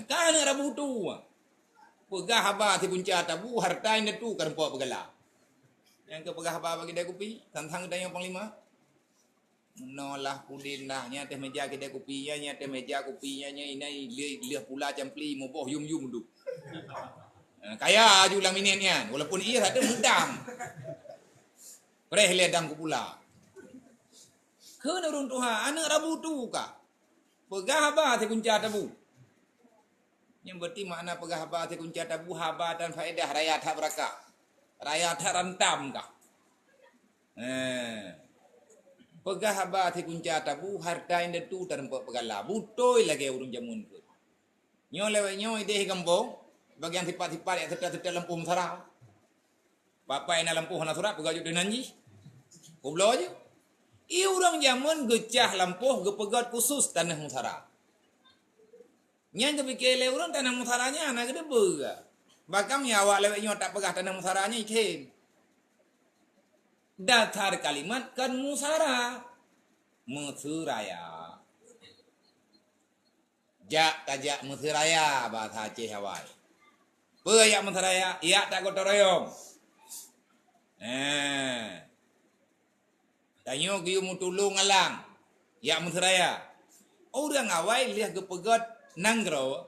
Kan rabu tu. Pegah haba ti punca tabu harta ina tu kan po pegala. Yang ke pegah haba bagi dia kopi, tantang dia yang panglima. Nolah pudin lah nya teh meja kedai kopinya nya teh meja kopinya nya ini liah pula campli mo boh yum du. Kaya aju lang minennya walaupun ia ada mudam. Preh ledang ku pula. Kena urun Tuhan anak rabu tu ka. Pegah haba ti kunca tabu. Yang berarti makna pegah haba ti kunca tabu haba dan faedah raya tak beraka. Raya tak rantam ka. Pegah haba ti kunca tabu harta inda tu terempok pegala. Butoi lagi urun jamun tu. Nyo lewe nyo ide kampung bagian tipat-tipat yang tetap lampu mesara. Bapak ina lampu hana surat pegajuk denanji. Kublo aja. I urang jamun gecah lampu gepegat khusus tanah mesara. Nyang kepikir le urang tanah mesaranya anak gede bega. Bakam ya awak lewe nyo tak pegah tanah mesaranya ikem. Datar kalimat kan musara Mesiraya. Jak tajak Mesiraya bahasa Aceh Hawaii. Peyak Mesiraya, ia tak gotong royong. Tanyo giu mutulung alang. Ya Mesiraya. Orang awai lihat gepegat nanggro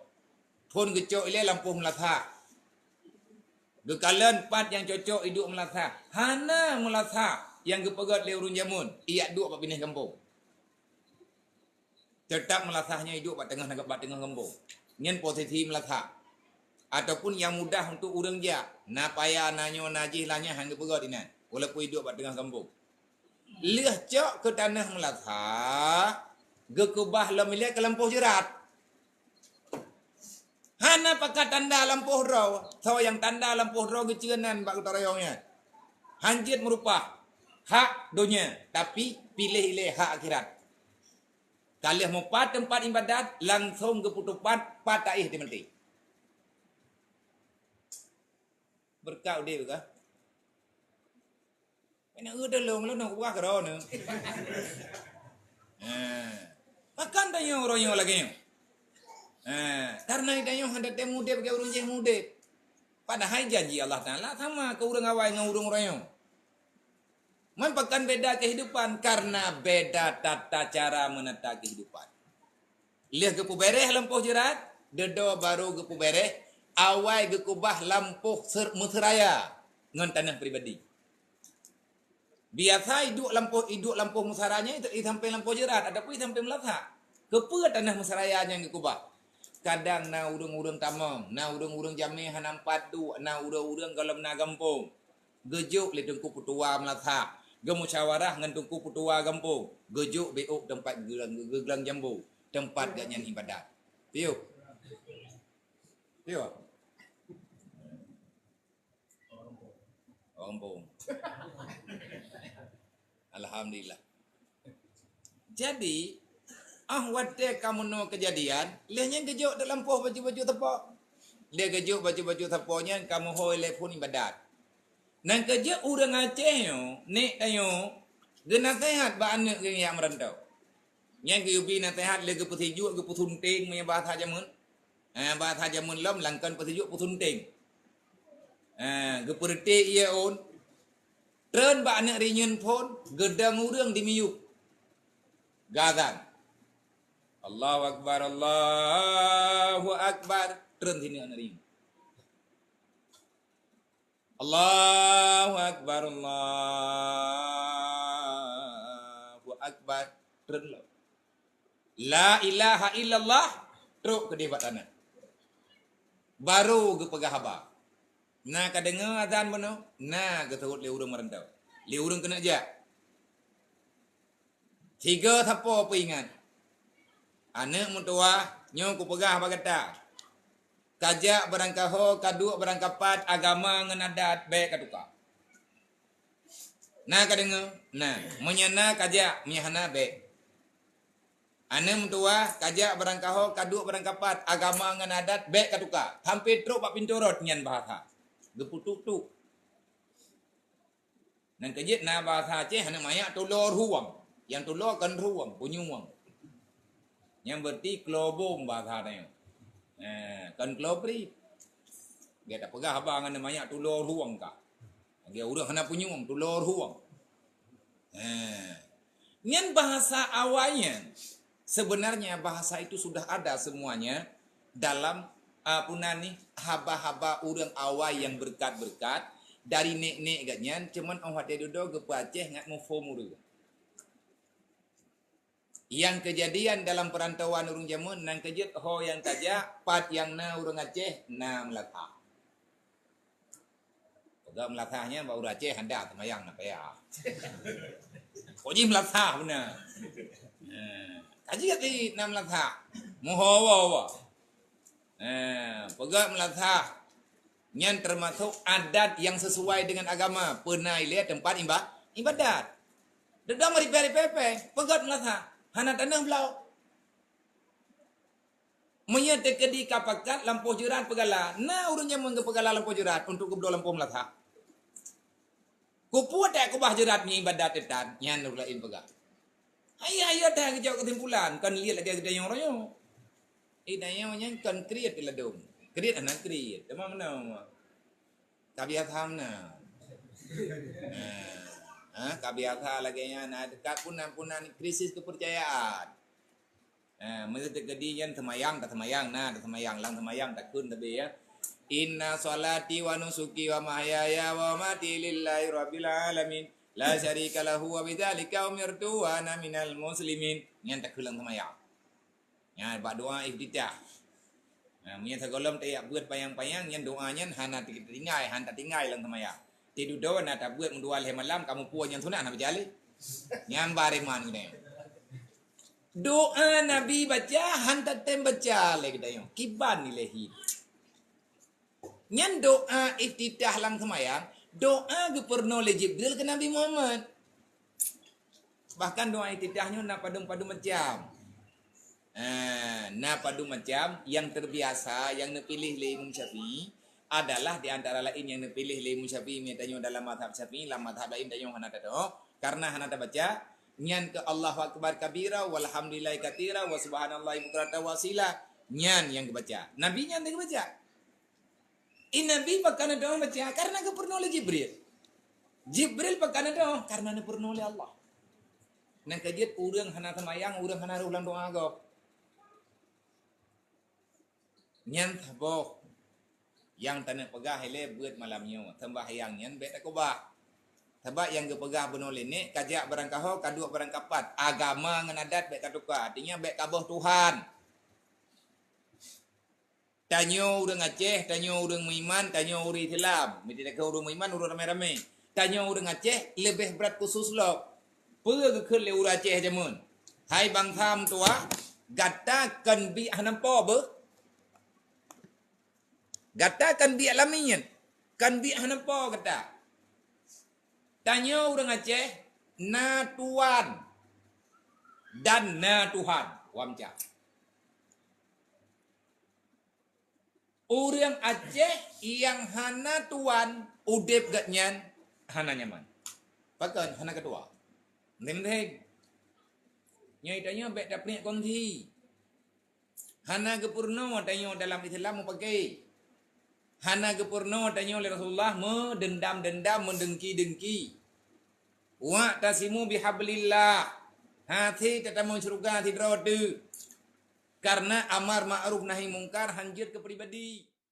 pun gecok ile lampu melatha. Gekalan pat yang cocok hidup melatha. Hana melatha yang gepegat le urun jamun. Ia duk pak pindah kampung. Tetap melathahnya hidup pak tengah kampung. Nyen posisi melatha. Ataupun yang mudah untuk urang ja. Na payah nanyo najih lanya hang gepegat inan. Walaupun hidup pak tengah kampung. Leh cok ke tanah melatha. Gekubah lemilih ke lampu jerat. Hana pakai tanda lampuh raw. So yang tanda lampuh raw kecienan bak utarayongnya. Hanjit merupa hak dunia. Tapi pilih hak akhirat. Kalian mau pat tempat ibadat. Langsung ke putupat pataih di menti. Berkau dia bukan? Ini udah long nak buka kerana. Makan tanya orang lagi ni. Karena idanya hendak temu dia bagi urang jeh muda. Padahal janji Allah Taala sama ke urang awai dengan urang royong. Mempakan beda kehidupan karena beda tata cara menata kehidupan. Lihat gepu bereh lampuh jerat, dedo baru gepu bereh, awai gekubah lampuh Mesiraya ngan tanah pribadi. Biasa hidup lampuh musaranya itu sampai lampuh jerat, ada pun sampai melatha. Kepa tanah Mesiraya yang gekubah. Kadang na urang-urang tamam, na urang-urang jameh hanampat tu, na urang-urang galam na gampung. Gejuk le tengku putua melatha. Gemusyawarah ngan tengku putua gampung. Gejuk beuk tempat gegelang jambu, tempat ganyan ibadat. Piu. Piu. Gampung. Alhamdulillah. Jadi wate kamu no kejadian, lehnya gejuk dalam poh baju-baju tepak. Dia gejuk baju-baju tepaknya kamu hoi telefon ibadat. Nang kerja urang Aceh yo, nek tayo gena sehat ba anak ge yang merantau. Yang ge ubi na sehat le ge petiju ge putunting punya bahasa jamun. Bahasa jamun lam langkan petiju putunting. Ge perti ia on. Tren ba anak rinyen pun gedang urang di miyuk. Gazan. Allahu Akbar, Allahu Akbar. Tren sini anak ring. Allahu Akbar, Allahu Akbar. Tren lo. La ilaha illallah. Teruk ke debat tanah. Baru ke pegah haba. Nah kadengar azan mana? Nah keturut le urang merantau. Le urang kena je. 3 thapo peingat. Anak mutua nyo ku pegah bagata. Kajak berangkaho kaduk berangkapat agama ngan adat baik kaduka. Nah kadengar, nah menyana kajak mihana baik. Anak mutua kajak berangkaho kaduk berangkapat agama ngan adat baik kaduka. Hampir truk pak pintu rot nyan bahasa. Geputuk-tuk. Nan kejit na bahasa Aceh hana maya tulor huang. Yang tulor kan ruang, punyuang. Yang berarti kelobong bahasa dia. kan kelopri. Dia tak pegah abang dengan banyak tulur huang kah. Dia urang hana punyung tulur huang. Nyan bahasa awalnya sebenarnya bahasa itu sudah ada semuanya dalam punan ni haba-haba urang awal yang berkat-berkat dari nek-nek gatnyan cuman awak dia duduk ke Aceh ngat mu formu. Yang kejadian dalam perantauan urang jamun nang kejut ho yang tajak pat yang na urang Aceh na melatah. Pegak melatahnya bau Aceh hendak temayang nak payah. Koji melatah benar. Kaji kati na melatah. Muhawa. Pegak melatah. Nyan termasuk adat yang sesuai dengan agama. Pernah lihat tempat ibadat. Dedam riperi-pepe. Pegat melatah. Hana tanah belau. Menyat tekedi kapakat lampu jerat pegala. Nah urutnya mengge pegala lampu jerat untuk kebdo lampu melatah. Kupuat tak kubah jerat ni ibadat etan. Nyan nurlain pegat. Ayah dah kejauh kesimpulan. Kan lihat lagi dayang royo. Dayang yang kan kreat iladum. Kreat anak kreat. Tema mana? Kabiatham na. Kabiatha lagi nya na dekat punan krisis kepercayaan. Mereka kedian temayang tak temayang na, temayang lang temayang tak kun tapi ya. Inna salati wa nusuki wa mahyaya wa mati lillahi rabbil alamin. La syarika lahu wa bidzalika umirtu wa ana minal muslimin. Nyan tak kulang temayang. Nya ba doa iftitah. Mian sagolam tayak buat payang-payang nyan doanya hana tinggai han tak tinggai lang temayang. Tidu do na tak buat mendual he malam kamu puan yang sunat nak berjali. Nyan bare man gini. Doa Nabi baca han tak tem baca le kita yo. Kiban ni lehi. Nyan doa iftitah lang temayang. Doa geperno le Jibril ke Nabi Muhammad. Bahkan doa iftitahnya nak padu-padu macam. Padu macam yang terbiasa yang dipilih oleh Imam Syafi'i adalah di antara lain yang dipilih oleh Imam Syafi'i mitanyo dalam mazhab Syafi'i, dalam mazhab lain tanyo hana tado karena hana baca nyan ke Allahu akbar kabira walhamdulillahi katira wa subhanallahi bukratan wasila nyan yang dibaca. Nabi nyan yang dibaca. Nabi pakana doa baca karena keperno oleh Jibril. Jibril pakana doa karena keperno oleh Allah. Nang kajiat urang hana temayang, urang hana ulang doa go. Nyan thaboh yang tanah pegah hele buat malamnya tambah yang nyan bet akobah sebab yang gepegah benole ni kajak barang kaho kadua barang kapat agama ngan adat bet katuka artinya bet kaboh Tuhan tanyo urang Aceh tanyo urang Muiman tanyo urang Islam mesti dak urang Muiman urang rame-rame tanyo urang Aceh lebih berat khusus lo pe ke le urang Aceh jamun hai bang tham tua gata kan bi hanampo be Gata kan bi alamian. Kan bi hanapa kata. Tanya orang Aceh, na tuan dan na Tuhan. Wamca. Orang Aceh yang hana tuan, udep gatnyan, hana nyaman. Pakan hana ketua. Nemdeg. Nyai tanya bet dapet kongsi. Hana gepurno tanya dalam Islam mau pakai. Hana gepurno tanya oleh Rasulullah mendendam-dendam mendengki-dengki. Wa tasimu bihablillah. Hati tetamu syurga tidrodu. Karena amar ma'ruf nahi mungkar hanjir ke pribadi.